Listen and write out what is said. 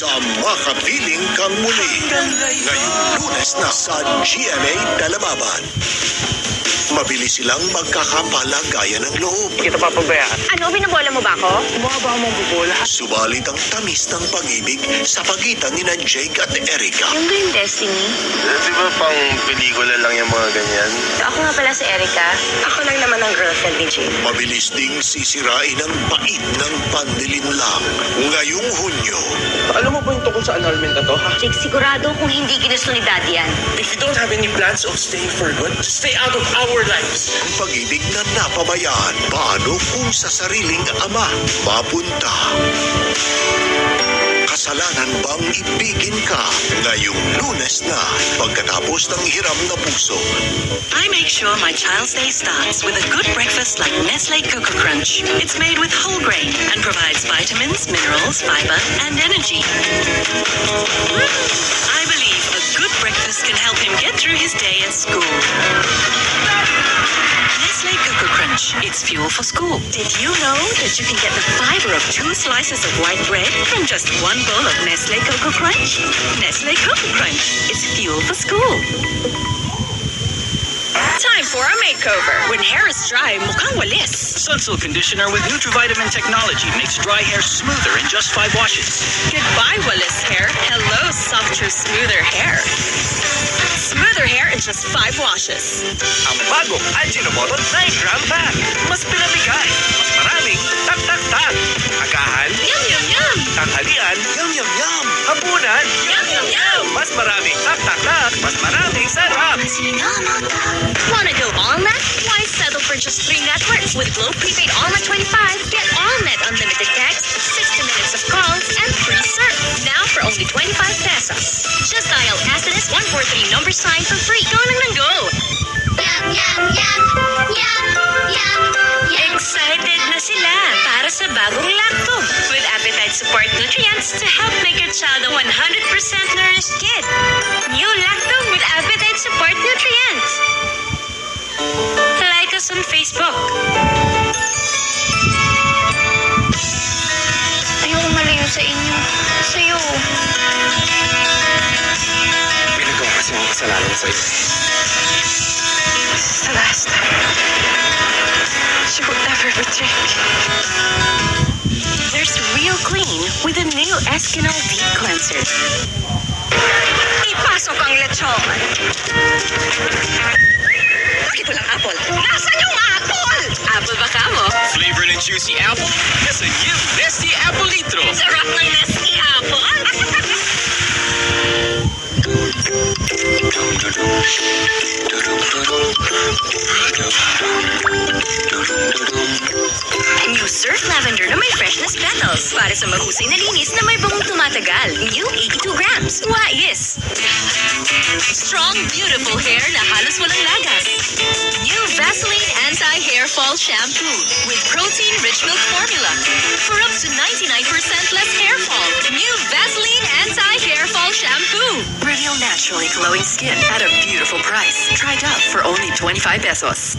sa Makapiling Kang Muli. Ngayong Lunes na sa GMA Telemaban. Mabilis silang magkakapalagayan ng loob. Kita papabayaan. Ano, binabola mo ba ako? Mukha mong bubola? Subalit ang tamis ng pag-ibig sa pagitan ni Jake at Erica. Yung ba yung Destiny? Di ba pang pelikula lang yung mga ganyan? Ako nga pala si Erica. Ako lang naman ang girlfriend ni Jake. Mabilis ding sisirain ang bait ng panlilinlang. Ngayong Hunyo, Alam mo ba yung tungkol sa annulment na to, ha? Jake, sigurado kung hindi ginusto ni Daddy yan. If you don't have any plans of staying for good, stay out of our lives. ang pag-ibig na napabayaan. Paano kung sa sariling ama mapunta? Kasalanan bang ibigin ka? Ngayong Lunes na, pagkatapos ng hiram na puso. I make sure my child's day starts with a good breakfast like Nestle Cocoa Crunch. It's made with whole grain and provides vitamins, minerals, fiber, and energy. I believe a good breakfast can help him get through his day at school. Nestle Cocoa Crunch. It's fuel for school. Did you know that you can get the fiber of 2 slices of white bread from just 1 bowl of Nestle Cocoa Crunch? Nestle Cocoa Crunch. It's fuel for school. Time for a makeover. When hair is dry, mukhang walis. Sunsilk conditioner with Nutri-Vitamin technology makes dry hair smoother in just 5 washes. Goodbye, walis hair. Hello, softer, smoother hair. Smoother hair in just 5 washes. Ang bagong Ajinomoto 9-gram pack. Mas pinamigay, mas maraming tak-tak-tak. Agahan, Yum, yum, yum. tanghalian, Yum! hapunan, Yum, yum, yum. mas maraming tak-tak-tak, mas maraming sarap. Wanna go all-net? Why settle for just 3 networks? With Globe Prepaid All-Net 25, get all-net unlimited text, 60 minutes of calls, and free surf. Now for only 25 pesos. Just dial SMS 143 number sign for free. Go lang ng go! Yum, yum, yum! Yum, yum, yum! Excited na sila para sa bagong Lacto with appetite support nutrients to help make your child a 100% nourished kid. New Lacto with appetite support nutrients. Like us on Facebook. Ayoko malayo sa inyo. Sa'yo. Pinagawa kasi mga kasalanan sa'yo. This is the last time. She will never betray me. There's Real Clean with a new Eskinol Deep Cleanser. Ipasok ang lechon. Bakit walang apple? Nasaan yung apple? Apple ba ka mo? Flavored and juicy apple? Yes, a new Nesty Apple Litro. Sarap ng Nestle apple. New Surf Lavender na may freshness petals para sa mahusay na linis na may bangong tumatagal. New 82 grams. Wais! Strong, beautiful hair na halos walang lagas. New Vaseline Anti-Hair Fall Shampoo with protein-rich milk formula for up to 99% less hair fall. New Vaseline Anti-Hair Fall Shampoo. Reveal naturally glowing skin at a beautiful price. Try Dove for only 25 pesos.